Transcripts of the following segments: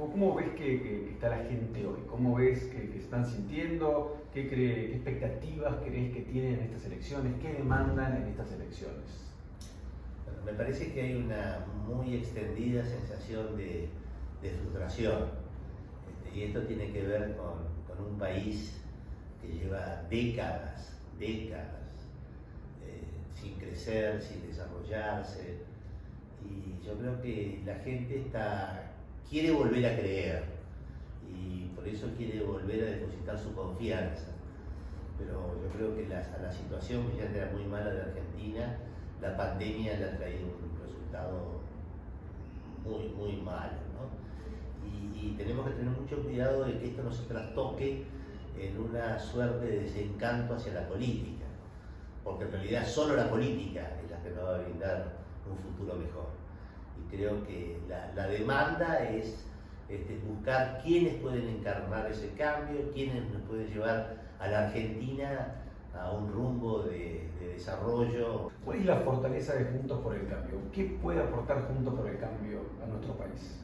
¿Cómo ves que está la gente hoy? ¿Cómo ves que se están sintiendo? ¿Qué expectativas crees que tienen en estas elecciones? ¿Qué demandan en estas elecciones? Bueno, me parece que hay una muy extendida sensación de frustración. Y esto tiene que ver con un país que lleva décadas sin crecer, sin desarrollarse. Y yo creo que la gente quiere volver a creer y por eso quiere volver a depositar su confianza. Pero yo creo que a la situación que ya era muy mala de Argentina, la pandemia le ha traído un resultado muy malo, ¿no? Y tenemos que tener mucho cuidado de que esto no se trastoque en una suerte de desencanto hacia la política, porque en realidad solo la política es la que nos va a brindar un futuro mejor. Y creo que la demanda es buscar quiénes pueden encarnar ese cambio, quiénes nos pueden llevar a la Argentina a un rumbo de desarrollo. ¿Cuál es la fortaleza de Juntos por el Cambio? ¿Qué puede aportar Juntos por el Cambio a nuestro país?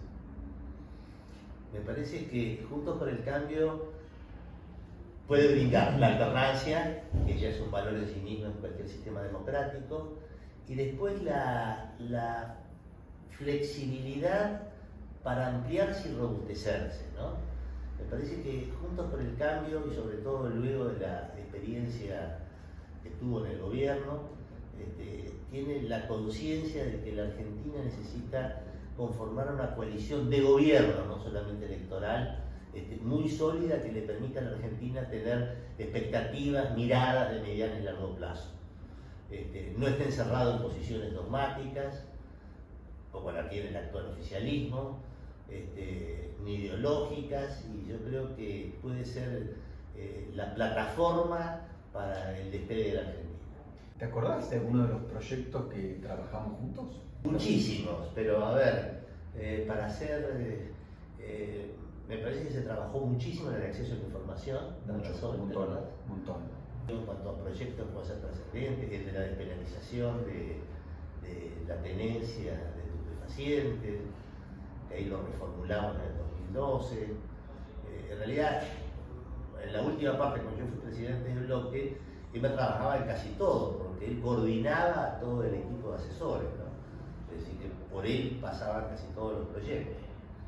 Me parece que Juntos por el Cambio puede brindar la alternancia, que ya es un valor en sí mismo en cualquier sistema democrático, y después la flexibilidad para ampliarse y robustecerse, ¿no? Me parece que Juntos por el Cambio, y sobre todo luego de la experiencia que tuvo en el gobierno, tiene la conciencia de que la Argentina necesita conformar una coalición de gobierno, no solamente electoral, muy sólida, que le permita a la Argentina tener expectativas, miradas de mediano y largo plazo. No esté encerrado en posiciones dogmáticas, como la tiene el actual oficialismo, ni ideológicas, y yo creo que puede ser la plataforma para el despegue de la Argentina. ¿Te acordás de alguno de los proyectos que trabajamos juntos? Muchísimos, pero a ver, para hacer, me parece que se trabajó muchísimo en el acceso a la información, Un montón. En cuanto a proyectos que pueden ser trascendentes, el de la despenalización de la tenencia de estupefacientes, que ahí lo reformulamos en el 2012. En realidad, en la última parte, cuando yo fui presidente del bloque, él me trabajaba en casi todo, porque él coordinaba a todo el equipo de asesores, ¿no? Es decir, que por él pasaban casi todos los proyectos.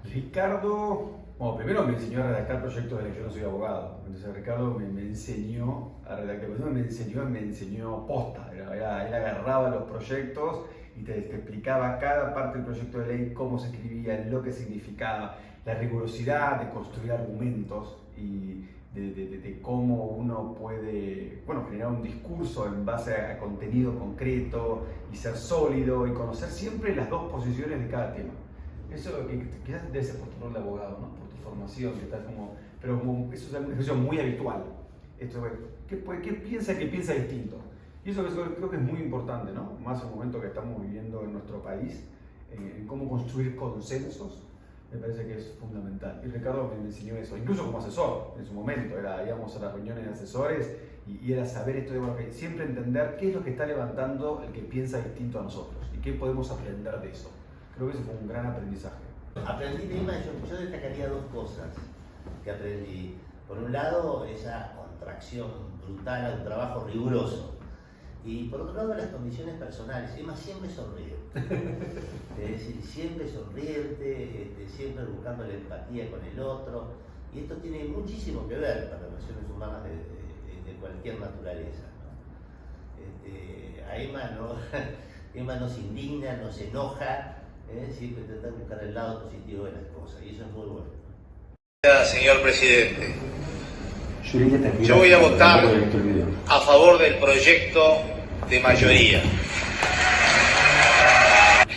Ricardo, bueno, primero me enseñó a redactar proyectos de ley, yo no soy abogado, entonces Ricardo me enseñó a redactar, pero no me enseñó posta, él agarraba los proyectos y te explicaba cada parte del proyecto de ley, cómo se escribía, lo que significaba, la rigurosidad de construir argumentos y de cómo uno puede, bueno, generar un discurso en base a contenido concreto y ser sólido y conocer siempre las dos posiciones de cada tema. Eso quizás debe ser por tu rol de abogado, ¿no? Por tu formación, que estás pero eso es un ejercicio muy habitual. ¿Qué piensa que piensa distinto? Y eso creo que es muy importante, ¿no? Más en el momento que estamos viviendo en nuestro país, en cómo construir consensos, me parece que es fundamental. Y Ricardo me enseñó eso, incluso como asesor en su momento, íbamos a las reuniones de asesores y era saber esto de siempre entender qué es lo que está levantando el que piensa distinto a nosotros y qué podemos aprender de eso. Creo que ese fue un gran aprendizaje. Aprendí de yo destacaría dos cosas que aprendí. Por un lado, esa contracción brutal a un trabajo riguroso. Y por otro lado, las condiciones personales. Emma siempre sonriente. Es decir, siempre sonriente, siempre buscando la empatía con el otro. Y esto tiene muchísimo que ver con las relaciones humanas de cualquier naturaleza, ¿no? A Emma no se indigna, no se enoja, siempre trata de buscar el lado positivo de las cosas. Y eso es muy bueno. Señor presidente, yo voy a votar a favor del proyecto de mayoría.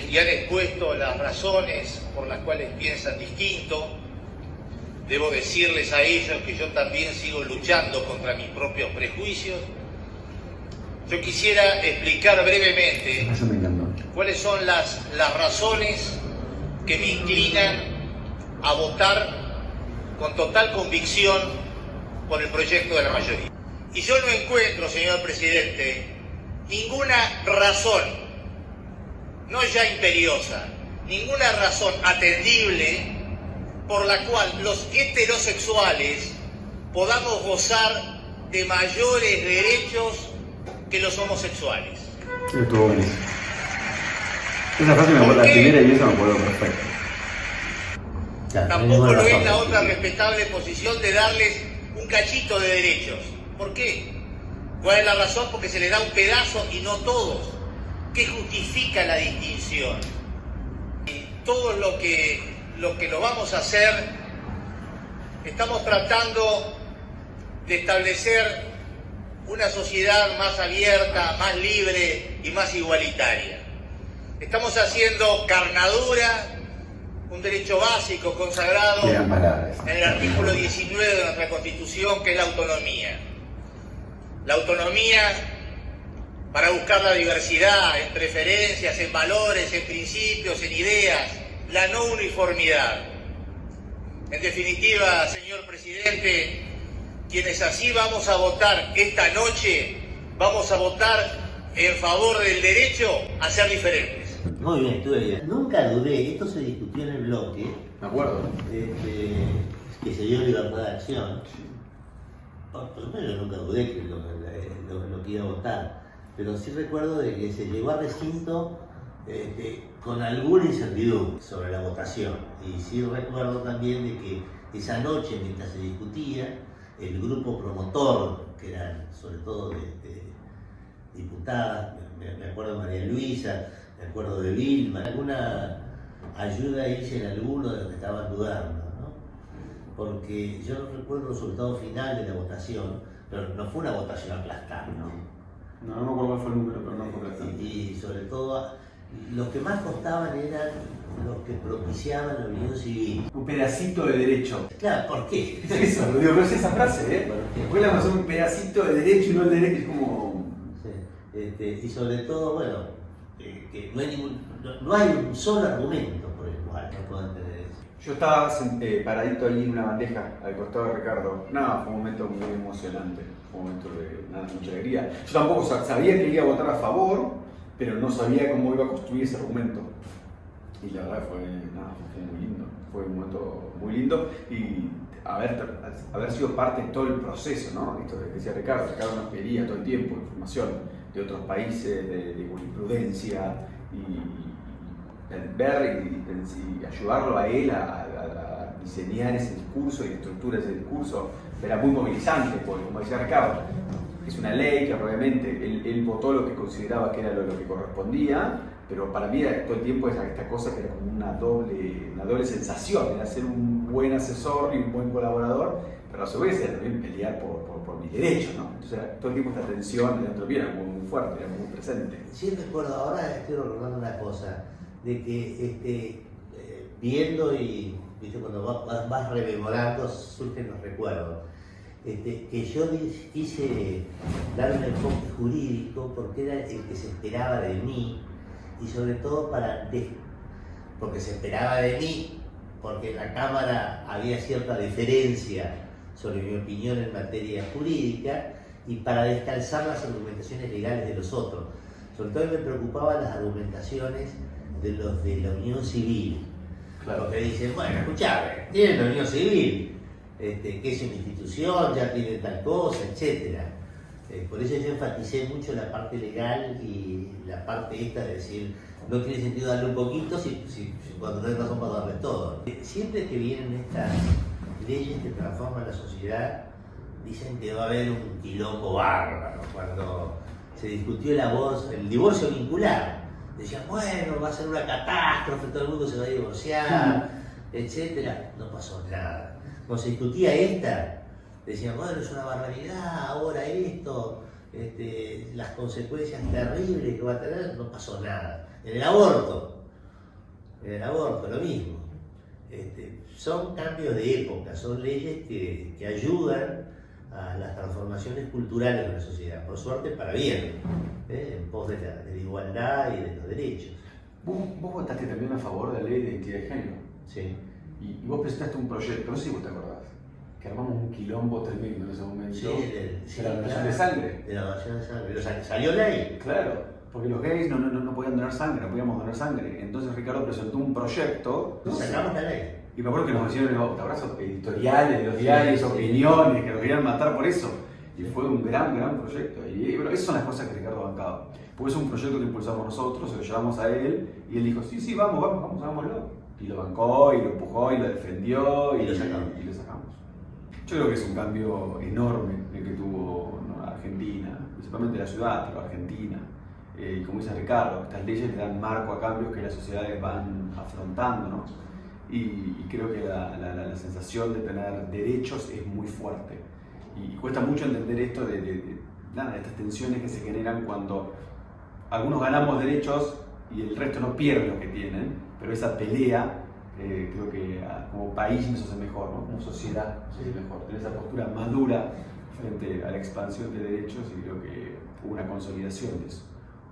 Y han expuesto las razones por las cuales piensan distinto. Debo decirles a ellos que yo también sigo luchando contra mis propios prejuicios. Yo quisiera explicar brevemente cuáles son las razones que me inclinan a votar con total convicción por el proyecto de la mayoría. Y yo no encuentro, señor presidente, ninguna razón, no ya imperiosa, ninguna razón atendible por la cual los heterosexuales podamos gozar de mayores derechos que los homosexuales. Estuvo buenísimo. Esa frase me acuerdo la primera y eso me acuerdo perfecto. Tampoco lo es la otra respetable posición de darles un cachito de derechos. ¿Por qué? ¿Cuál es la razón? Porque se les da un pedazo y no todos. ¿Qué justifica la distinción? Y todo lo que lo vamos a hacer, estamos tratando de establecer una sociedad más abierta, más libre y más igualitaria. Estamos haciendo carnadura, un derecho básico consagrado en el artículo 19 de nuestra Constitución, que es la autonomía. La autonomía para buscar la diversidad en preferencias, en valores, en principios, en ideas, la no uniformidad. En definitiva, señor presidente, quienes así vamos a votar esta noche, vamos a votar en favor del derecho a ser diferentes. Muy bien, estuve bien. Nunca dudé, esto se discutió en el bloque, Me acuerdo. que se dio libertad de acción. Por lo menos nunca dudé que lo que iba a votar, pero sí recuerdo de que se llegó al recinto con alguna incertidumbre sobre la votación. Y sí recuerdo también de que esa noche, mientras se discutía, el grupo promotor, que eran sobre todo de diputadas, me acuerdo de María Luisa, me acuerdo de Vilma, alguna ayuda hice en alguno de los que estaban dudando, ¿no? Porque yo no recuerdo el resultado final de la votación, pero no fue una votación aplastante. No me acuerdo cuál fue el número, pero no fue aplastante. Y sobre todo, los que más costaban eran los que propiciaban la unión civil. Un pedacito de derecho. Claro, ¿por qué? Es eso, lo digo, pero es esa frase, ¿eh? Después la pasó un pedacito de derecho y no el derecho, es como... Sí. Y sobre todo, bueno, que no hay un solo argumento por el cual no puedan tener eso. Yo estaba paradito ahí en una bandeja al costado de Ricardo. Nada, fue un momento muy emocionante, fue un momento de mucha alegría. Yo tampoco sabía que iba a votar a favor, pero no sabía cómo iba a construir ese argumento. Y la verdad fue muy lindo, fue un momento muy lindo y haber sido parte de todo el proceso, ¿no? Esto que decía Ricardo nos pedía todo el tiempo información de otros países, de jurisprudencia y ver y ayudarlo a él a diseñar ese discurso y estructura ese discurso era muy movilizante, porque como decía Ricardo, es una ley que probablemente él votó lo que consideraba que era lo que correspondía, pero para mí todo el tiempo esta cosa que era como una doble sensación, era ser un buen asesor y un buen colaborador, pero a su vez era también pelear por mis derechos, ¿no? Entonces todo el tiempo esta tensión dentro de mí era muy fuerte, era muy presente. Sí recuerdo, ahora estoy recordando una cosa, de que viendo y ¿viste? Cuando vas rememorando surgen los recuerdos. Que yo quise dar un enfoque jurídico porque era el que se esperaba de mí y sobre todo porque se esperaba de mí, porque en la Cámara había cierta diferencia sobre mi opinión en materia jurídica y para descalzar las argumentaciones legales de los otros. Sobre todo me preocupaban las argumentaciones de los de la unión civil. Claro. Porque dicen, bueno, escuchame, tienen la unión civil, que es una institución, ya tiene tal cosa, etc. Por eso yo enfaticé mucho la parte legal y la parte esta de decir, no tiene sentido darle un poquito cuando no hay razón para darle todo. Siempre que vienen estas leyes que transforman la sociedad, dicen que va a haber un quilombo bárbaro. Cuando se discutió el divorcio vincular, decían, bueno, va a ser una catástrofe, todo el mundo se va a divorciar, etc. No pasó nada. Cuando se discutía esta, decían, bueno, es una barbaridad, ahora esto, las consecuencias terribles que va a tener, no pasó nada. En el aborto, lo mismo. Son cambios de época, son leyes que ayudan a las transformaciones culturales de la sociedad, por suerte para bien, en pos de la igualdad y de los derechos. ¿Vos votaste también a favor de la ley de identidad de género? Sí. Y vos presentaste un proyecto, no sé si vos te acordás, que armamos un quilombo tremendo en ese momento. Sí, de la donación de sangre. De la donación de sangre. Pero salió ley. Claro, porque los gays no podían donar sangre, no podíamos donar sangre. Entonces Ricardo presentó un proyecto. Sacamos la ley. Y me acuerdo que nos hicieron abrazos editoriales de los diarios, opiniones, que nos querían matar por eso. Y fue un gran proyecto. Y bueno, esas son las cosas que Ricardo bancaba. Porque es un proyecto que impulsamos nosotros, se lo llevamos a él, y él dijo, sí, vamos, hagámoslo. Y lo bancó, y lo empujó, y lo defendió, y lo sacamos. Yo creo que es un cambio enorme el que tuvo, ¿no?, Argentina, principalmente la ciudad, pero Argentina. Y como dice Ricardo, estas leyes le dan marco a cambios que las sociedades van afrontando, ¿no? Y creo que la sensación de tener derechos es muy fuerte. Y cuesta mucho entender esto de estas tensiones que se generan cuando algunos ganamos derechos y el resto no pierde lo que tienen, pero esa pelea creo que como país nos hace mejor, ¿no? Como sociedad nos hace mejor. Tener esa postura madura frente a la expansión de derechos, y creo que hubo una consolidación de eso.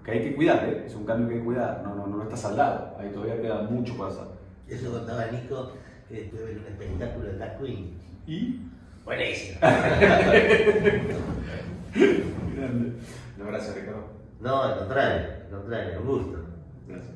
Que hay que cuidar, es un cambio que hay que cuidar, no está saldado, ahí todavía queda mucho por hacer. Eso contaba Nico, que después de ver un espectáculo de la Queen. ¿Y? Buenísimo. Grande. No, gracias, Ricardo. No, al contrario, un gusto. Gracias.